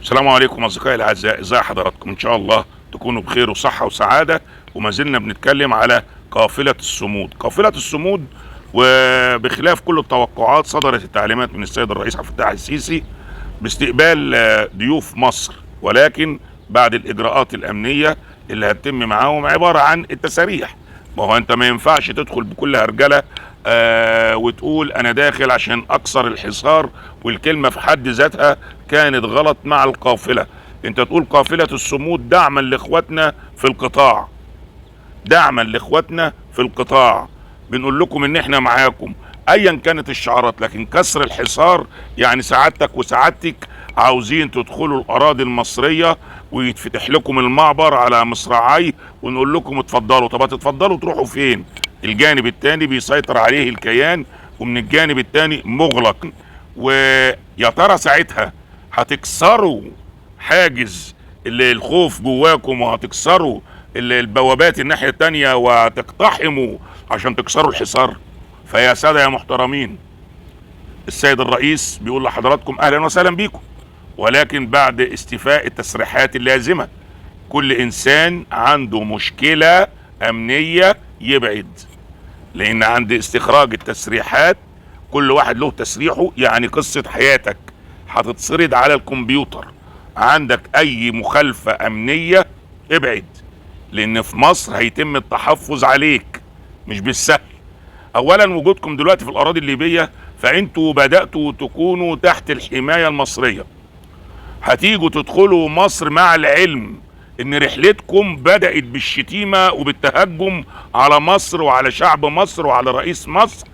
السلام عليكم اصدقائي الاعزاء، ازي حضراتكم؟ ان شاء الله تكونوا بخير وصحه وسعاده. وما زلنا بنتكلم على قافله الصمود. قافله الصمود، وبخلاف كل التوقعات صدرت التعليمات من السيد الرئيس عبد الفتاح السيسي باستقبال ضيوف مصر، ولكن بعد الاجراءات الامنيه اللي هتتم معاهم عباره عن التساريح. ما هو انت ما ينفعش تدخل بكل هرجله وتقول انا داخل عشان اكسر الحصار، والكلمه في حد ذاتها كانت غلط مع القافله. انت تقول قافله الصمود دعما لاخواتنا في القطاع، دعما لاخواتنا في القطاع، بنقول لكم ان احنا معاكم ايا كانت الشعارات. لكن كسر الحصار يعني سعادتك وسعادتك عاوزين تدخلوا الاراضي المصريه ويتفتح لكم المعبر على مصراعي ونقول لكم اتفضلوا. طب هتتفضلوا تروحوا فين؟ الجانب التاني بيسيطر عليه الكيان، ومن الجانب التاني مغلق. ويا ترى ساعتها هتكسروا حاجز الخوف جواكم، وهتكسروا البوابات الناحية التانية وتقتحموا عشان تكسروا الحصار؟ فيا سادة يا محترمين، السيد الرئيس بيقول لحضراتكم اهلا وسهلا بيكم، ولكن بعد استيفاء التسريحات اللازمة. كل انسان عنده مشكلة امنية يبعد، لان عند استخراج التسريحات كل واحد له تسريحه، يعني قصة حياتك هتتصرد على الكمبيوتر. عندك اي مخالفة امنية ابعد، لان في مصر هيتم التحفظ عليك مش بالسهل. اولا وجودكم دلوقتي في الاراضي الليبية فانتوا بدأتوا تكونوا تحت الحماية المصرية. هتيجوا تدخلوا مصر مع العلم ان رحلتكم بدأت بالشتيمة وبالتهجم على مصر وعلى شعب مصر وعلى رئيس مصر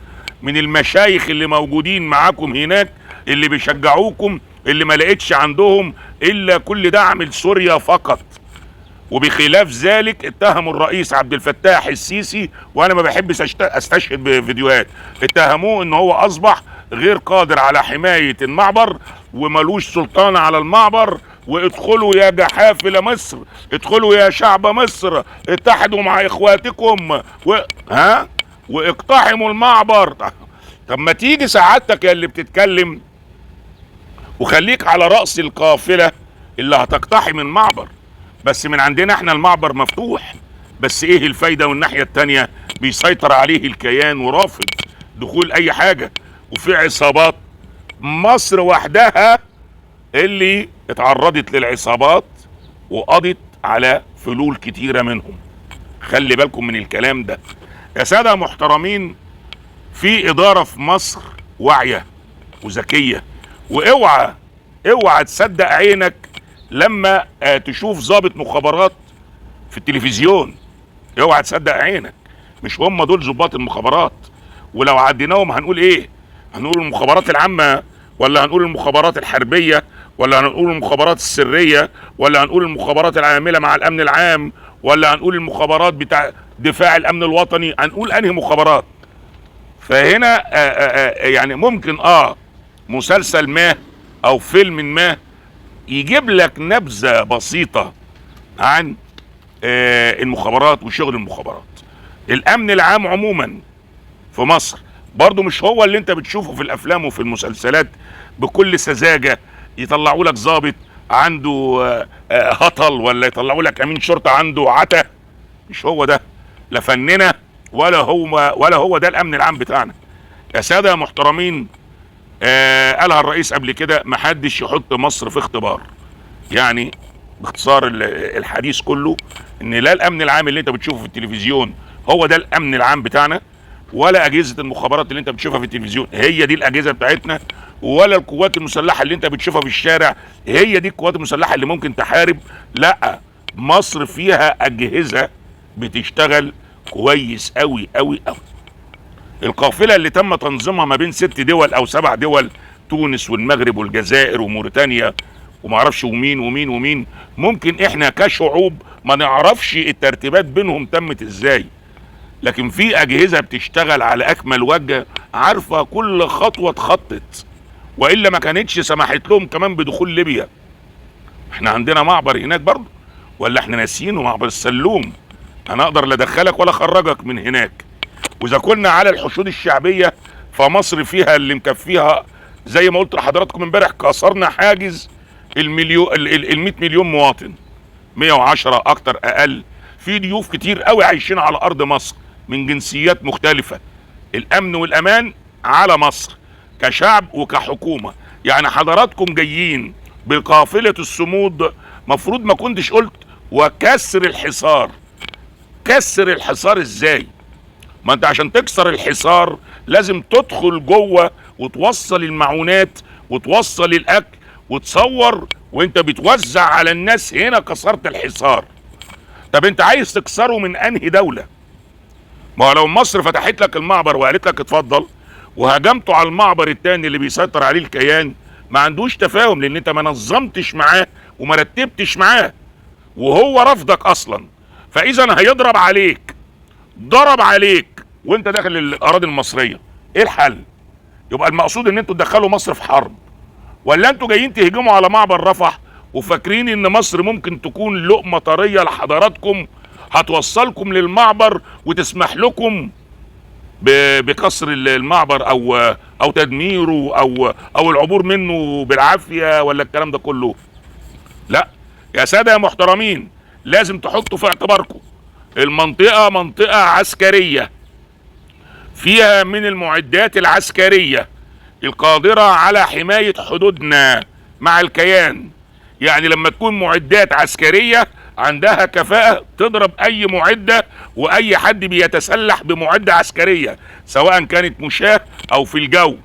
من المشايخ اللي موجودين معاكم هناك، اللي بيشجعوكم، اللي ما لقيتش عندهم الا كل دعم لسوريا فقط. وبخلاف ذلك اتهموا الرئيس عبد الفتاح السيسي، وانا ما بحبش استشهد بفيديوهات، اتهموه ان هو اصبح غير قادر على حماية المعبر وملوش سلطان على المعبر. وادخلوا يا جحافل مصر، ادخلوا يا شعب مصر، اتحدوا مع اخواتكم واقتحموا المعبر. طب ما تيجي سعادتك يا اللي بتتكلم وخليك على رأس القافلة اللي هتقتحم المعبر. بس من عندنا احنا المعبر مفتوح، بس ايه الفايدة والناحية التانية بيسيطر عليه الكيان ورافض دخول اي حاجة، وفي عصابات. مصر وحدها اللي اتعرضت للعصابات وقضت على فلول كتيرة منهم. خلي بالكم من الكلام ده يا سادة محترمين. في ادارة في مصر واعية وذكية، اوعى تصدق عينك لما تشوف ضابط مخابرات في التلفزيون. اوعى تصدق عينك، مش هم دول ضباط المخابرات. ولو عديناهم هنقول ايه؟ هنقول المخابرات العامة، ولا هنقول المخابرات الحربية، ولا هنقول المخابرات السرية، ولا هنقول المخابرات العاملة مع الامن العام، ولا هنقول المخابرات بتاع دفاع الامن الوطني؟ هنقول انهي مخابرات؟ فهنا يعني ممكن مسلسل ما او فيلم ما يجيب لك نبذة بسيطة عن المخابرات وشغل المخابرات. الامن العام عموما في مصر برضو مش هو اللي انت بتشوفه في الافلام وفي المسلسلات بكل سذاجة. يطلعوا لك ضابط عنده هطل، ولا يطلعوا لك امين شرطة عنده عتا. مش هو ده، لا فننا ولا هو ده الامن العام بتاعنا يا سادة يا محترمين. قالها الرئيس قبل كده، محدش يحط مصر في اختبار. يعني باختصار الحديث كله ان لا الامن العام اللي انت بتشوفه في التلفزيون هو ده الامن العام بتاعنا، ولا اجهزة المخابرات اللي انت بتشوفها في التلفزيون هي دي الاجهزة بتاعتنا، ولا القوات المسلحة اللي انت بتشوفها في الشارع هي دي القوات المسلحة اللي ممكن تحارب. لا، مصر فيها اجهزة بتشتغل كويس قوي قوي قوي. القافلة اللي تم تنظيمها ما بين 6 دول او 7 دول، تونس والمغرب والجزائر وموريتانيا ومعرفش ومين ومين ومين، ممكن احنا كشعوب ما نعرفش الترتيبات بينهم تمت ازاي، لكن في اجهزة بتشتغل على اكمل وجه، عارفة كل خطوة اتخطت، والا ما كانتش سمحت لهم كمان بدخول ليبيا. احنا عندنا معبر هناك برضه، ولا احنا ناسيينه؟ معبر السلوم. انا اقدر لا ادخلك ولا اخرجك من هناك. واذا كنا على الحشود الشعبية فمصر فيها اللي مكفيها. زي ما قلت لحضراتكم امبارح، كسرنا حاجز المليون ال 100 مليون مواطن، 110 اكتر اقل، في ضيوف كتير قوي عايشين على ارض مصر من جنسيات مختلفة. الامن والامان على مصر كشعب وكحكومة. يعني حضراتكم جايين بقافلة الصمود، مفروض ما كنتش قلت وكسر الحصار. كسر الحصار ازاي؟ ما انت عشان تكسر الحصار لازم تدخل جوه وتوصل المعونات وتوصل الاكل وتصور وانت بتوزع على الناس. هنا كسرت الحصار. طب انت عايز تكسره من انهي دولة؟ ما هو لو مصر فتحت لك المعبر وقالت لك اتفضل، وهجمته على المعبر التاني اللي بيسيطر عليه الكيان، ما عندوش تفاهم، لان انت ما نظمتش معاه وما رتبتش معاه وهو رفضك اصلا. فاذا هيضرب عليك، ضرب عليك وانت داخل الاراضي المصريه، ايه الحل؟ يبقى المقصود ان انتوا تدخلوا مصر في حرب، ولا انتوا جايين تهجموا على معبر رفح وفاكرين ان مصر ممكن تكون لقمه طريه لحضراتكم هتوصلكم للمعبر وتسمح لكم بكسر المعبر او تدميره او العبور منه بالعافيه، ولا الكلام ده كله؟ لا يا ساده يا محترمين، لازم تحطوا في اعتباركم المنطقه منطقه عسكريه فيها من المعدات العسكريه القادره على حمايه حدودنا مع الكيان. يعني لما تكون معدات عسكريه عندها كفاءة تضرب اي معدة واي حد بيتسلح بمعدة عسكرية سواء كانت مشاة او في الجو.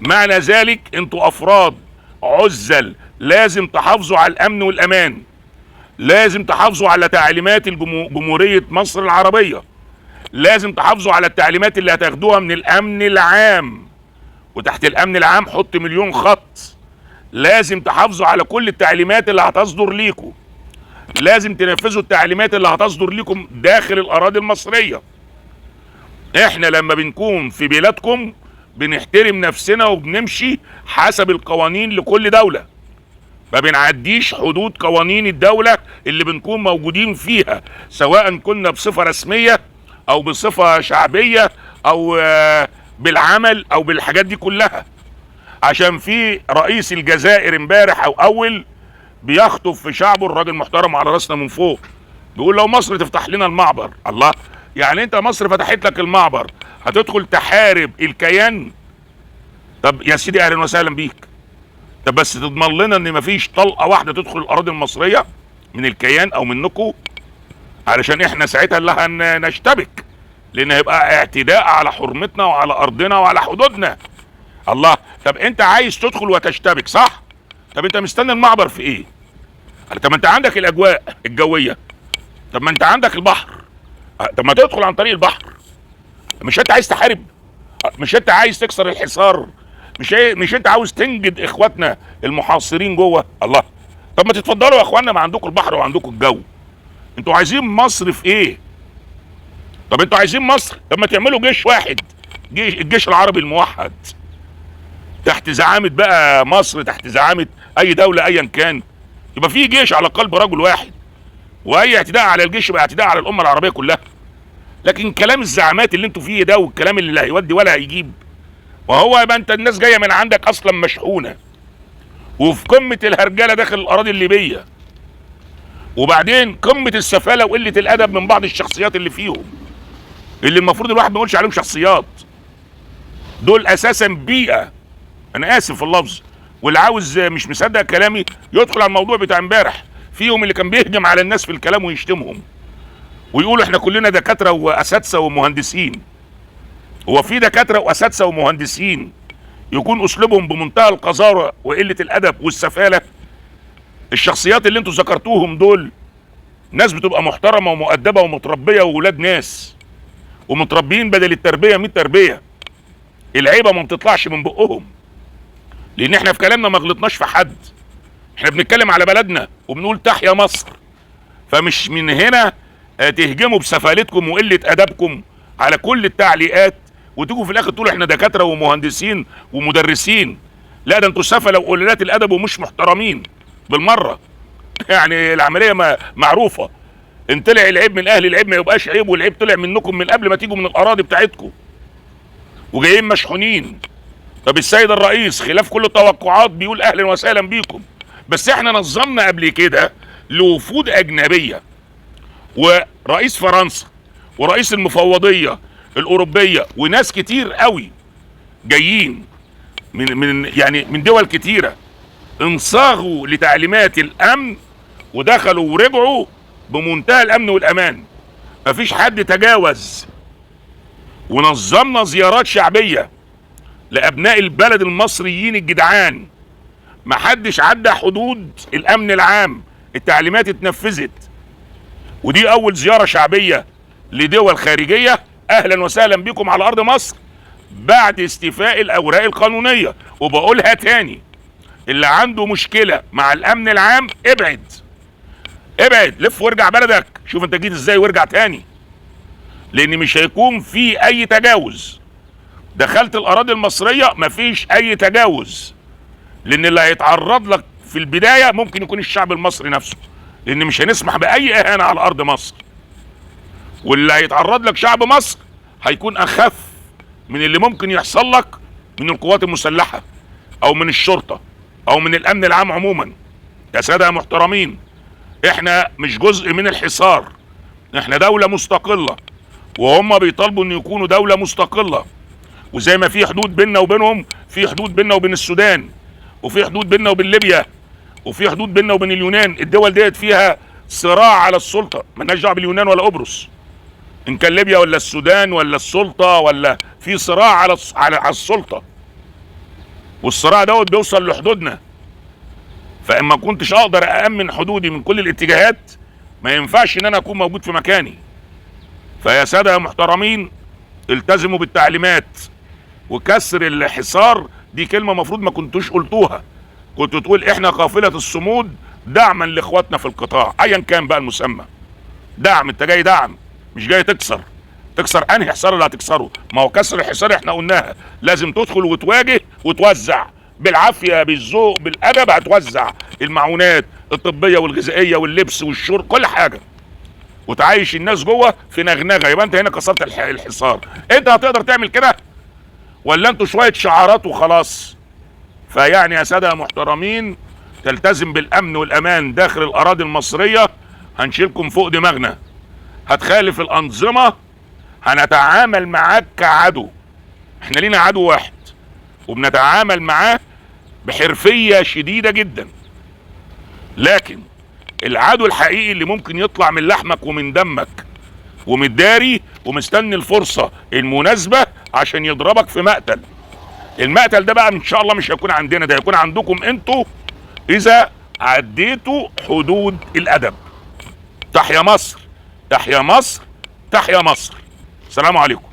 معنى ذلك انتوا افراد عزل، لازم تحافظوا على الامن والامان، لازم تحافظوا على تعليمات جمهورية مصر العربية، لازم تحافظوا على التعليمات اللي هتاخدوها من الامن العام، وتحت الامن العام حط مليون خط. لازم تحافظوا على كل التعليمات اللي هتصدر ليكم، لازم تنفذوا التعليمات اللي هتصدر لكم داخل الاراضي المصرية. احنا لما بنكون في بلادكم بنحترم نفسنا وبنمشي حسب القوانين لكل دولة، ما بنعديش حدود قوانين الدولة اللي بنكون موجودين فيها، سواء كنا بصفة رسمية او بصفة شعبية او بالعمل او بالحاجات دي كلها. عشان في رئيس الجزائر امبارح او اول بيخطب في شعبه، الراجل محترم على راسنا من فوق، بيقول لو مصر تفتح لنا المعبر. الله، يعني انت مصر فتحت لك المعبر هتدخل تحارب الكيان؟ طب يا سيدي اهلا وسهلا بيك، طب بس تضمن لنا ان مفيش طلقه واحده تدخل الاراضي المصريه من الكيان او منكم، علشان احنا ساعتها اللي هنشتبك، لان هيبقى اعتداء على حرمتنا وعلى ارضنا وعلى حدودنا. الله، طب انت عايز تدخل وتشتبك صح؟ طب انت مستني المعبر في ايه؟ طب ما انت عندك الاجواء الجويه، طب ما انت عندك البحر، طب ما تدخل عن طريق البحر. مش انت عايز تحارب؟ مش انت عايز تكسر الحصار؟ مش انت عاوز تنجد اخواتنا المحاصرين جوه؟ الله، طب ما تتفضلوا يا اخوانا، ما عندكم البحر وعندكم الجو. انتوا عايزين مصر في ايه؟ طب انتوا عايزين مصر، طب ما تعملوا جيش واحد، الجيش العربي الموحد تحت زعامة بقى مصر، تحت زعامة اي دولة ايا كان، يبقى في جيش على قلب رجل واحد، واي اعتداء على الجيش يبقى اعتداء على الامة العربية كلها. لكن كلام الزعامات اللي انتوا فيه ده والكلام اللي لا هيودي ولا هيجيب، وهو يبقى انت الناس جاية من عندك اصلا مشحونة وفي قمة الهرجلة داخل الاراضي الليبية، وبعدين قمة السفالة وقلة الادب من بعض الشخصيات اللي فيهم، اللي المفروض الواحد ما يقولش عليهم شخصيات، دول اساسا بيئة. انا اسف في اللفظ، واللي عاوز مش مصدق كلامي يدخل على الموضوع بتاع امبارح، فيهم اللي كان بيهجم على الناس في الكلام ويشتمهم ويقولوا احنا كلنا دكاتره واساتذه ومهندسين. هو في دكاتره واساتذه ومهندسين يكون اسلوبهم بمنتهى القذاره وقله الادب والسفاله؟ الشخصيات اللي انتوا ذكرتوهم دول ناس بتبقى محترمه ومؤدبه ومتربيه وولاد ناس ومتربيين بدل التربيه 100 تربيه. العيبه ما بتطلعش من بقهم، لان احنا في كلامنا ما غلطناش في حد، احنا بنتكلم على بلدنا وبنقول تحيا مصر. فمش من هنا تهجموا بسفالتكم وقله ادبكم على كل التعليقات وتيجوا في الاخر تقولوا احنا دكاتره ومهندسين ومدرسين. لا، ده انتوا سفله وقلالات الادب ومش محترمين بالمره. يعني العمليه معروفه، ان طلع العيب من اهل العيب ما يبقاش عيب، والعيب طلع منكم من قبل ما تيجوا من الاراضي بتاعتكم وجايين مشحونين. طب السيد الرئيس خلاف كل التوقعات بيقول اهلا وسهلا بيكم، بس احنا نظمنا قبل كده لوفود اجنبيه، ورئيس فرنسا ورئيس المفوضيه الاوروبيه وناس كتير قوي جايين من دول كتيره، انصاغوا لتعليمات الامن ودخلوا ورجعوا بمنتهى الامن والامان. مفيش حد تجاوز. ونظمنا زيارات شعبيه لابناء البلد المصريين الجدعان، محدش عدى حدود الامن العام، التعليمات اتنفذت. ودي اول زياره شعبيه لدول خارجيه. اهلا وسهلا بكم على ارض مصر بعد استيفاء الاوراق القانونيه. وبقولها تاني، اللي عنده مشكله مع الامن العام ابعد ابعد، لف وارجع بلدك، شوف انت جيت ازاي وارجع تاني، لان مش هيكون في اي تجاوز. دخلت الاراضي المصريه مفيش اي تجاوز، لان اللي هيتعرض لك في البدايه ممكن يكون الشعب المصري نفسه، لان مش هنسمح باي اهانه على ارض مصر. واللي هيتعرض لك شعب مصر هيكون اخف من اللي ممكن يحصل لك من القوات المسلحه او من الشرطه او من الامن العام عموما. يا ساده محترمين، احنا مش جزء من الحصار، احنا دولة مستقلة، وهم بيطالبوا ان يكونوا دولة مستقلة. وزي ما في حدود بيننا وبينهم، في حدود بيننا وبين السودان، وفي حدود بيننا وبين ليبيا، وفي حدود بيننا وبين اليونان. الدول ديت فيها صراع على السلطة، مالناش دعوة باليونان ولا قبرص، ان كان ليبيا ولا السودان ولا السلطة، ولا في صراع على السلطة، والصراع دوت بيوصل لحدودنا. فاما كنتش اقدر أأمن حدودي من كل الاتجاهات، ما ينفعش ان انا اكون موجود في مكاني. فيا سادة يا محترمين، التزموا بالتعليمات. وكسر الحصار دي كلمة مفروض ما كنتوش قلتوها، كنتوا تقول احنا قافلة الصمود دعما لاخواتنا في القطاع، ايا كان بقى المسمى. دعم، انت جاي دعم مش جاي تكسر. تكسر انهي حصار اللي هتكسره؟ ما هو كسر الحصار احنا قلناها لازم تدخل وتواجه وتوزع بالعافيه بالذوق بالادب. هتوزع المعونات الطبيه والغذائيه واللبس والشرب كل حاجه، وتعايش الناس جوه في نغنغه. يبقى انت هنا كسرت الحصار. انت هتقدر تعمل كده ولا انتوا شويه شعارات وخلاص؟ فيعني يا ساده محترمين، تلتزم بالامن والامان داخل الاراضي المصريه، هنشيلكم فوق دماغنا. هتخالف الانظمه هنتعامل معاك كعدو. احنا لينا عدو واحد وبنتعامل معاه بحرفيه شديده جدا، لكن العدو الحقيقي اللي ممكن يطلع من لحمك ومن دمك ومتداري ومستني الفرصه المناسبه عشان يضربك في مقتل. المقتل ده بقى ان شاء الله مش هيكون عندنا، ده هيكون عندكم انتوا اذا عديتوا حدود الادب. تحيا مصر، تحيا مصر، تحيا مصر. السلام عليكم.